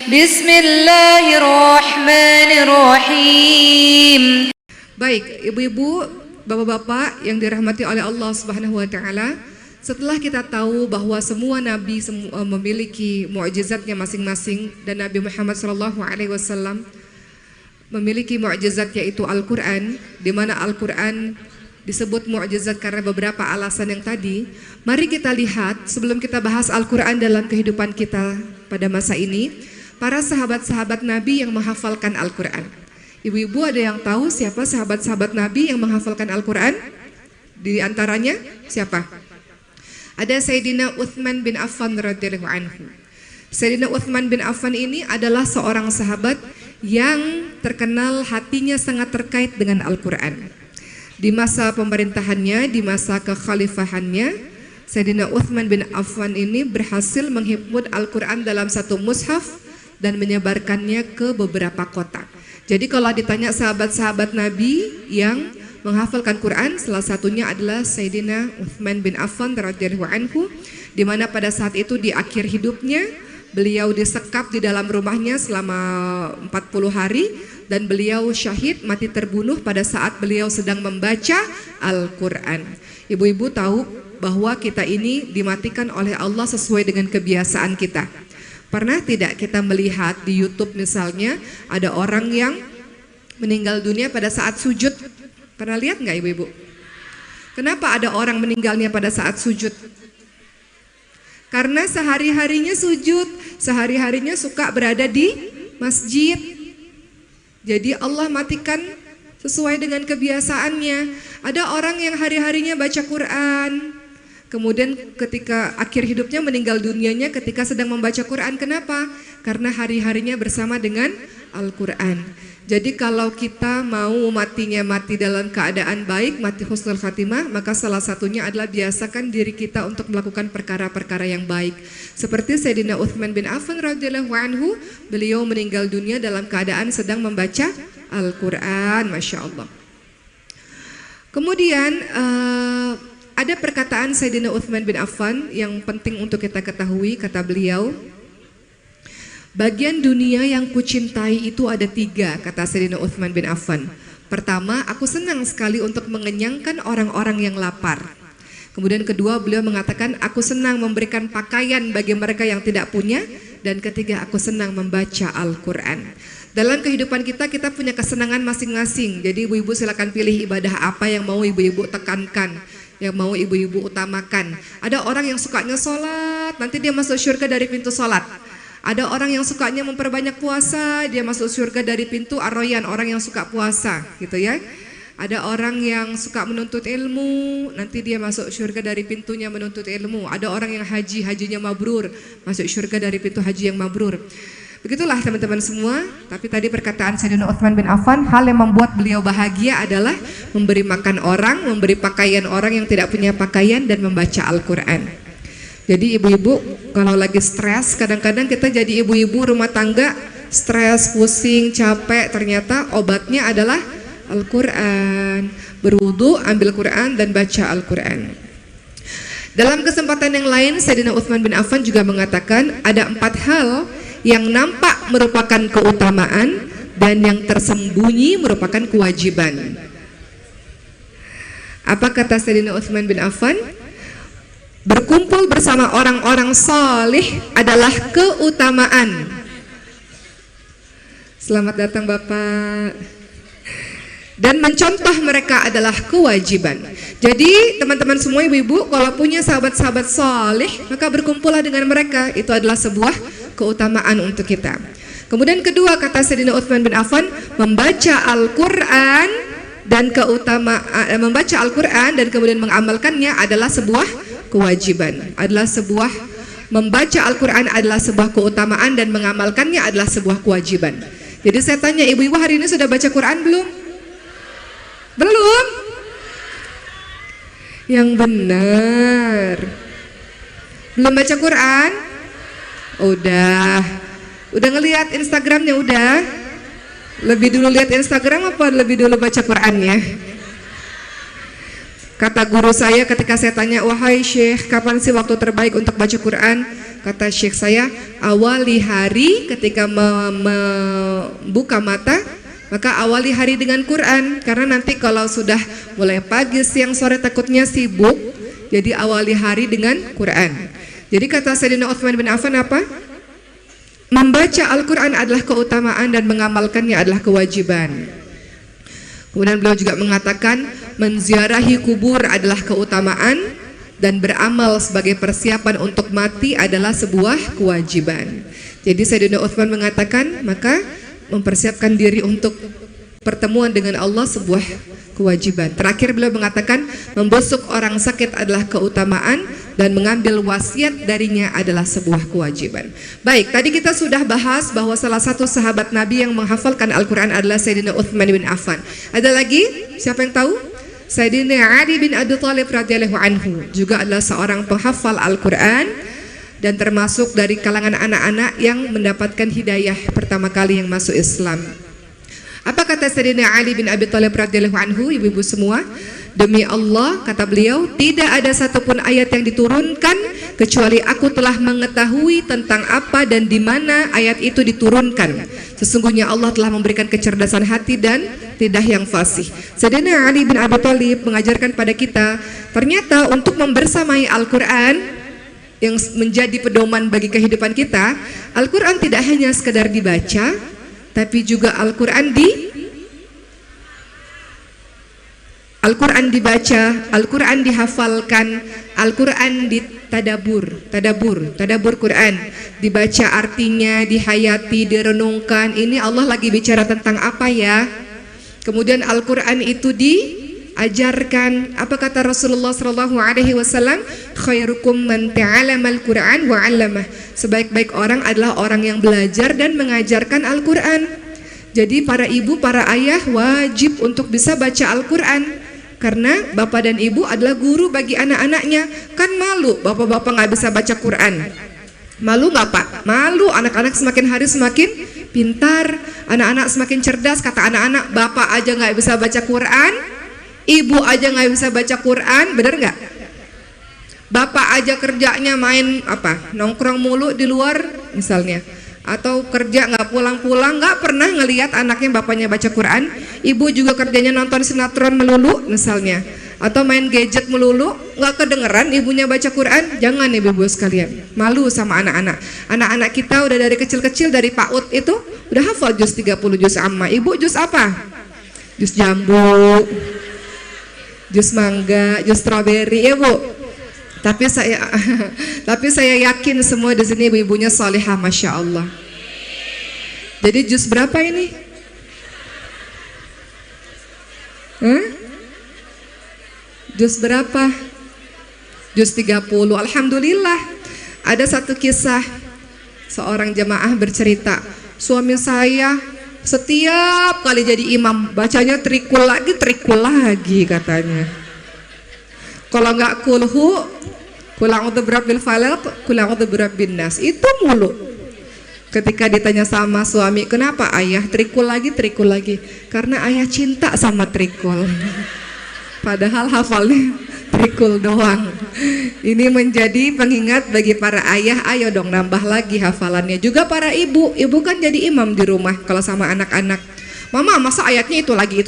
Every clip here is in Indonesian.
Bismillahirrahmanirrahim. Baik, ibu-ibu, bapak-bapak yang dirahmati oleh Allah Subhanahu wa taala, setelah kita tahu bahwa semua nabi memiliki mukjizatnya masing-masing dan Nabi Muhammad SAW memiliki mukjizat yaitu Al-Qur'an, di mana Al-Qur'an disebut mukjizat karena beberapa alasan yang tadi. Mari kita lihat sebelum kita bahas Al-Qur'an dalam kehidupan kita pada masa ini, para sahabat-sahabat Nabi yang menghafalkan Al-Qur'an. Ibu-ibu ada yang tahu siapa sahabat-sahabat Nabi yang menghafalkan Al-Qur'an? Di antaranya siapa? Ada Sayyidina Uthman bin Affan radhiyallahu anhu. Sayyidina Uthman bin Affan ini adalah seorang sahabat yang terkenal hatinya sangat terkait dengan Al-Qur'an. Di masa pemerintahannya, di masa kekhalifahannya, Sayyidina Uthman bin Affan ini berhasil menghimpun Al-Qur'an dalam satu mushaf dan menyebarkannya ke beberapa kota. Jadi kalau ditanya sahabat-sahabat Nabi yang menghafalkan Quran, salah satunya adalah Sayyidina Uthman bin Affan radhiyallahu anhu, di mana pada saat itu di akhir hidupnya beliau disekap di dalam rumahnya selama 40 hari dan beliau syahid, mati terbunuh pada saat beliau sedang membaca Al-Quran. Ibu-ibu tahu bahwa kita ini dimatikan oleh Allah sesuai dengan kebiasaan kita. Pernah tidak kita melihat di YouTube misalnya ada orang yang meninggal dunia pada saat sujud? Pernah lihat nggak ibu-ibu? Kenapa ada orang meninggalnya pada saat sujud? Karena sehari-harinya sujud, sehari-harinya suka berada di masjid. Jadi Allah matikan sesuai dengan kebiasaannya. Ada orang yang hari-harinya baca Quran, kemudian ketika akhir hidupnya meninggal dunianya ketika sedang membaca Quran. Kenapa? Karena hari-harinya bersama dengan Al-Quran. Jadi kalau kita mau matinya mati dalam keadaan baik, mati husnul khatimah, maka salah satunya adalah biasakan diri kita untuk melakukan perkara-perkara yang baik. Seperti Sayyidina Uthman bin Affan radhiyallahu anhu, beliau meninggal dunia dalam keadaan sedang membaca Al-Quran, Masya Allah. Kemudian ada perkataan Sayyidina Uthman bin Affan yang penting untuk kita ketahui, kata beliau, bagian dunia yang kucintai itu ada 3, kata Sayyidina Uthman bin Affan. Pertama, aku senang sekali untuk mengenyangkan orang-orang yang lapar. Kemudian kedua, beliau mengatakan, aku senang memberikan pakaian bagi mereka yang tidak punya. Dan ketiga, aku senang membaca Al-Quran. Dalam kehidupan kita, kita punya kesenangan masing-masing. Jadi ibu-ibu silakan pilih ibadah apa yang mau ibu-ibu tekankan, yang mau ibu-ibu utamakan. Ada orang yang sukanya sholat, nanti dia masuk surga dari pintu sholat. Ada orang yang sukanya memperbanyak puasa, dia masuk surga dari pintu Ar-Rayyan, orang yang suka puasa, gitu ya. Ada orang yang suka menuntut ilmu, nanti dia masuk surga dari pintunya menuntut ilmu. Ada orang yang haji, hajinya mabrur, masuk surga dari pintu haji yang mabrur. Begitulah teman-teman semua. Tapi tadi perkataan Sayyidina Uthman bin Affan, hal yang membuat beliau bahagia adalah memberi makan orang, memberi pakaian orang yang tidak punya pakaian, dan membaca Al-Quran. Jadi ibu-ibu kalau lagi stres, kadang-kadang kita jadi ibu-ibu rumah tangga stres, pusing, capek, ternyata obatnya adalah Al-Quran. Berwudu, ambil Quran dan baca Al-Quran. Dalam kesempatan yang lain, Sayyidina Uthman bin Affan juga mengatakan ada 4 hal yang nampak merupakan keutamaan dan yang tersembunyi merupakan kewajiban. Apa kata Sayyidina Uthman bin Affan? Berkumpul bersama orang-orang salih adalah keutamaan. Selamat datang Bapak. Dan mencontoh mereka adalah kewajiban. Jadi teman-teman semua ibu-ibu, kalau punya sahabat-sahabat salih, maka berkumpullah dengan mereka. Itu adalah sebuah keutamaan untuk kita. Kemudian kedua, kata Sayyidina Uthman bin Affan, membaca Al-Quran dan membaca Al-Quran dan kemudian mengamalkannya adalah sebuah kewajiban, adalah sebuah membaca Al-Quran adalah sebuah keutamaan dan mengamalkannya adalah sebuah kewajiban. Jadi saya tanya ibu-ibu, hari ini sudah baca Quran belum? Belum? Yang benar. Belum baca Quran? Udah ngelihat Instagramnya udah? Lebih dulu lihat Instagram apa lebih dulu baca Qurannya? Kata guru saya ketika saya tanya, wahai Syekh, kapan sih waktu terbaik untuk baca Quran? Kata Syekh saya, awali hari ketika membuka mata, maka awali hari dengan Quran. Karena nanti kalau sudah mulai pagi, siang, sore takutnya sibuk, jadi awali hari dengan Quran. Jadi kata Sayyidina Utsman bin Affan apa? Membaca Al-Quran adalah keutamaan dan mengamalkannya adalah kewajiban. Kemudian beliau juga mengatakan menziarahi kubur adalah keutamaan dan beramal sebagai persiapan untuk mati adalah sebuah kewajiban. Jadi Sayyidina Utsman mengatakan maka mempersiapkan diri untuk pertemuan dengan Allah sebuah kewajiban. Terakhir beliau mengatakan membesuk orang sakit adalah keutamaan dan mengambil wasiat darinya adalah sebuah kewajiban. Baik, tadi kita sudah bahas bahwa salah satu sahabat Nabi yang menghafalkan Al-Quran adalah Sayyidina Utsman bin Affan. Ada lagi? Siapa yang tahu? Sayyidina Ali bin Abi Thalib radhiyallahu anhu juga adalah seorang penghafal Al-Quran dan termasuk dari kalangan anak-anak yang mendapatkan hidayah pertama kali yang masuk Islam. Apa kata Sayyidina Ali bin Abi Thalib radhiyallahu anhu, ibu-ibu semua? Demi Allah, kata beliau, tidak ada satupun ayat yang diturunkan kecuali aku telah mengetahui tentang apa dan di mana ayat itu diturunkan. Sesungguhnya Allah telah memberikan kecerdasan hati dan lidah yang fasih. Sayyidina Ali bin Abi Thalib mengajarkan pada kita, ternyata untuk membersamai Al-Quran yang menjadi pedoman bagi kehidupan kita, Al-Quran tidak hanya sekadar dibaca, tapi juga Al-Quran dibaca, Al-Quran dihafalkan, Al-Quran tadabur Quran, dibaca artinya, dihayati, direnungkan. Ini Allah lagi bicara tentang apa ya? Kemudian Al-Quran itu diajarkan. Apa kata Rasulullah SAW? Khairukum man ta'alamal Quran wa 'allamah. Sebaik-baik orang adalah orang yang belajar dan mengajarkan Al-Quran. Jadi para ibu, para ayah wajib untuk bisa baca Al-Quran. Karena bapak dan ibu adalah guru bagi anak-anaknya. Kan malu bapak-bapak nggak bisa baca Quran. Malu nggak Pak? Malu. Anak-anak semakin hari semakin pintar, anak-anak semakin cerdas. Kata anak-anak, bapak aja nggak bisa baca Quran, ibu aja nggak bisa baca Quran, bener nggak? Bapak aja kerjanya main apa? Nongkrong mulu di luar misalnya, atau kerja nggak pulang-pulang, nggak pernah ngelihat anaknya bapaknya baca Quran. Ibu juga kerjanya nonton sinetron melulu misalnya, atau main gadget melulu, nggak kedengeran ibunya baca Quran. Jangan ibu-ibu sekalian, malu sama anak-anak. Anak-anak kita udah dari kecil-kecil, dari PAUD itu udah hafal juz 30, juz amma. Ibu juz apa? Juz jambu, juz mangga, juz strawberry ya Bu. Tapi saya yakin semua di sini ibu-ibunya salihah, masya Allah. Jadi juz berapa ini? Juz berapa? Juz 30. Alhamdulillah. Ada satu kisah, seorang jamaah bercerita, suami saya setiap kali jadi imam bacanya trikul lagi katanya. Kalau nggak kulhu, kula'udzu birabbil falaq, kula'udzu birabbin nas, itu mulu. Ketika ditanya sama suami, kenapa ayah trikul lagi? Karena ayah cinta sama trikul. Padahal hafalnya trikul doang. Ini menjadi pengingat bagi para ayah, ayo dong nambah lagi hafalannya. Juga para ibu kan jadi imam di rumah kalau sama anak-anak. Mama, masa ayatnya itu lagi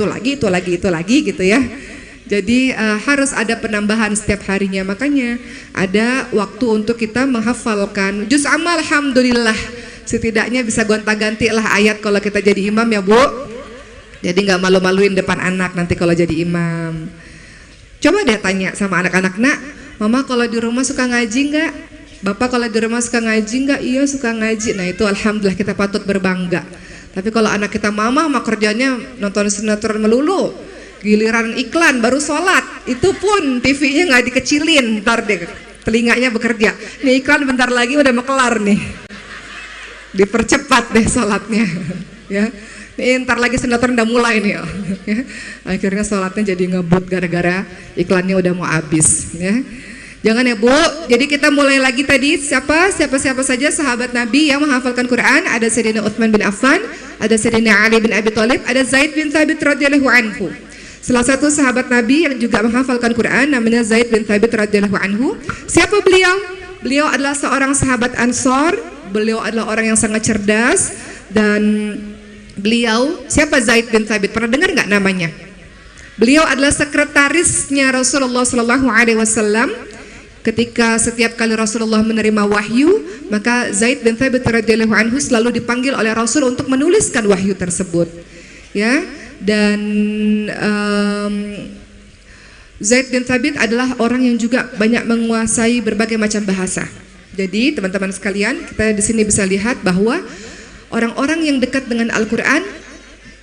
gitu ya. Jadi harus ada penambahan setiap harinya. Makanya ada waktu untuk kita menghafalkan juz amma. Alhamdulillah, setidaknya bisa gonta-ganti lah ayat kalau kita jadi imam ya Bu. Jadi nggak malu-maluin depan anak nanti kalau jadi imam. Coba deh tanya sama anak-anak, nak, mama kalau di rumah suka ngaji nggak? Bapak kalau di rumah suka ngaji nggak? Iya suka ngaji. Nah itu alhamdulillah, kita patut berbangga. Tapi kalau anak kita mama kerjanya nonton sinetron melulu, giliran iklan baru sholat, itu pun TV-nya nggak dikecilin, ntar deh telinganya bekerja. Nih iklan bentar lagi udah mau kelar nih, dipercepat deh sholatnya, ya. Nih ntar lagi sinetron udah mulai nih, ya. Akhirnya sholatnya jadi ngebut gara-gara iklannya udah mau habis, ya. Jangan ya Bu. Jadi kita mulai lagi tadi, siapa saja sahabat Nabi yang menghafalkan Quran. Ada Sayyidina Utsman bin Affan, ada Sayyidina Ali bin Abi Thalib, ada Zaid bin Thabit radhiyallahu anhu. Salah satu sahabat Nabi yang juga menghafalkan Quran namanya Zaid bin Thabit radhiyallahu anhu. Siapa beliau? beliau adalah seorang sahabat Ansor. Beliau adalah orang yang sangat cerdas. Dan beliau, siapa Zaid bin Thabit? Pernah dengar nggak namanya? Beliau adalah sekretarisnya Rasulullah SAW. Ketika setiap kali Rasulullah menerima wahyu, maka Zaid bin Thabit radhiyallahu anhu selalu dipanggil oleh Rasul untuk menuliskan wahyu tersebut. Ya, dan Zaid bin Thabit adalah orang yang juga banyak menguasai berbagai macam bahasa. Jadi teman-teman sekalian, kita di sini bisa lihat bahwa orang-orang yang dekat dengan Al-Quran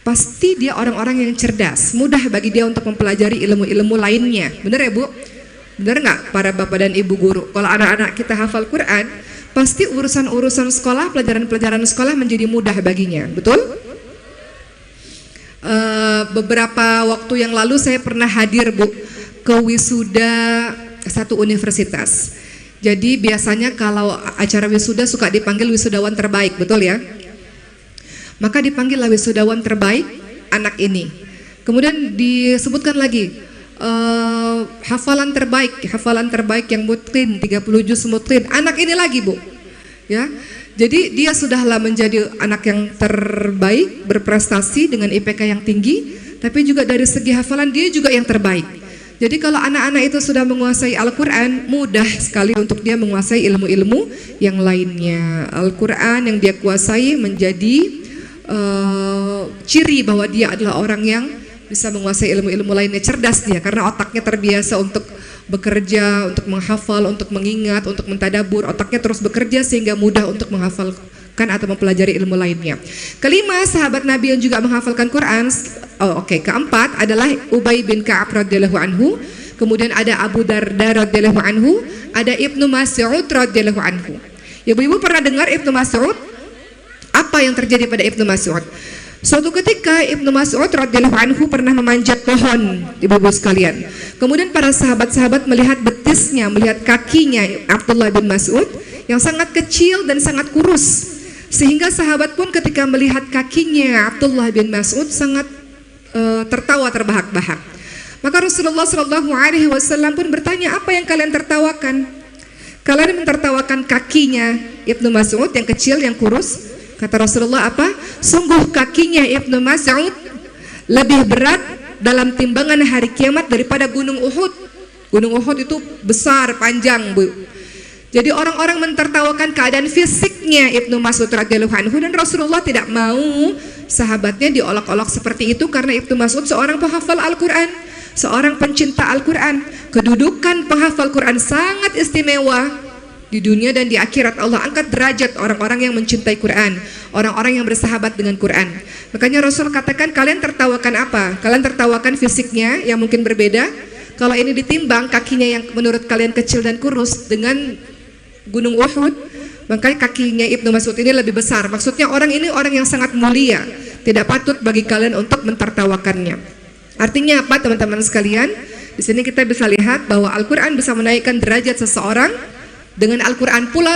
pasti dia orang-orang yang cerdas, mudah bagi dia untuk mempelajari ilmu-ilmu lainnya. Benar ya Bu? Benar nggak para bapak dan ibu guru? Kalau anak-anak kita hafal Quran, pasti urusan-urusan sekolah, pelajaran-pelajaran sekolah menjadi mudah baginya. Betul? Beberapa waktu yang lalu saya pernah hadir Bu ke wisuda satu universitas. Jadi biasanya kalau acara wisuda suka dipanggil wisudawan terbaik, betul ya? Maka dipanggillah wisudawan terbaik anak ini. Kemudian disebutkan lagi hafalan terbaik yang mutqin, 30 juz mutqin. Anak ini lagi Bu. Ya. Jadi dia sudahlah menjadi anak yang terbaik, berprestasi dengan IPK yang tinggi, tapi juga dari segi hafalan dia juga yang terbaik. Jadi kalau anak-anak itu sudah menguasai Al-Quran, mudah sekali untuk dia menguasai ilmu-ilmu yang lainnya. Al-Quran yang dia kuasai menjadi ciri bahwa dia adalah orang yang bisa menguasai ilmu-ilmu lainnya. Cerdas dia karena otaknya terbiasa untuk bekerja, untuk menghafal, untuk mengingat, untuk mentadabur. Otaknya terus bekerja sehingga mudah untuk menghafalkan atau mempelajari ilmu lainnya. Kelima, sahabat Nabi yang juga menghafalkan Quran. Keempat adalah Ubay bin Ka'ab radhiyallahu anhu. Kemudian ada Abu Darda radhiyallahu anhu, ada Ibnu Mas'ud radhiyallahu anhu. Ibu-ibu pernah dengar Ibnu Mas'ud? Apa yang terjadi pada Ibnu Mas'ud? Suatu ketika Ibnu Mas'ud radhiyallahu anhu pernah memanjat pohon, ibu-ibu sekalian. Kemudian para sahabat-sahabat melihat betisnya, melihat kakinya Abdullah bin Mas'ud yang sangat kecil dan sangat kurus. Sehingga sahabat pun ketika melihat kakinya Abdullah bin Mas'ud sangat tertawa terbahak-bahak. Maka Rasulullah SAW pun bertanya, apa yang kalian tertawakan? Kalian mentertawakan kakinya Ibnu Mas'ud yang kecil, yang kurus? Kata Rasulullah apa? Sungguh kakinya Ibnu Mas'ud lebih berat dalam timbangan hari kiamat daripada gunung Uhud. Gunung Uhud itu besar, panjang Bu. Jadi orang-orang mentertawakan keadaan fisiknya Ibnu Mas'ud radhiyallahu anhu, dan Rasulullah tidak mau sahabatnya diolok-olok seperti itu karena Ibnu Mas'ud seorang penghafal Al-Quran, seorang pencinta Al-Quran. Kedudukan penghafal Quran sangat istimewa. Di dunia dan di akhirat Allah angkat derajat orang-orang yang mencintai Quran, orang-orang yang bersahabat dengan Quran. Makanya Rasul katakan, kalian tertawakan apa? Kalian tertawakan fisiknya yang mungkin berbeda. Kalau ini ditimbang kakinya yang menurut kalian kecil dan kurus dengan gunung Uhud, maka kakinya Ibnu Mas'ud ini lebih besar. Maksudnya orang ini orang yang sangat mulia, tidak patut bagi kalian untuk mentertawakannya. Artinya apa teman-teman sekalian? Di sini kita bisa lihat bahwa Al-Quran bisa menaikkan derajat seseorang. Dengan Al-Quran pula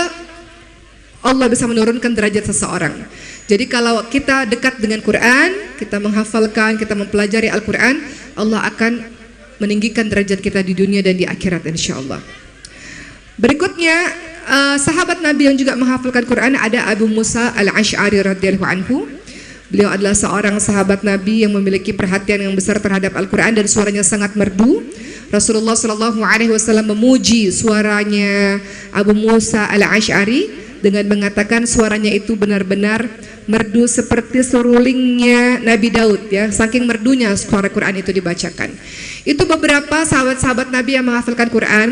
Allah bisa menurunkan derajat seseorang. Jadi kalau kita dekat dengan Quran, kita menghafalkan, kita mempelajari Al-Quran, Allah akan meninggikan derajat kita di dunia dan di akhirat insyaAllah. Berikutnya sahabat Nabi yang juga menghafalkan Quran ada Abu Musa al-Ash'ari radhiyallahu anhu. Beliau adalah seorang sahabat Nabi yang memiliki perhatian yang besar terhadap Al-Quran dan suaranya sangat merdu. Rasulullah SAW memuji suaranya Abu Musa al-Ash'ari dengan mengatakan suaranya itu benar-benar merdu seperti serulingnya Nabi Daud, ya, saking merdunya suara Quran itu dibacakan. Itu beberapa sahabat-sahabat Nabi yang menghafalkan Quran.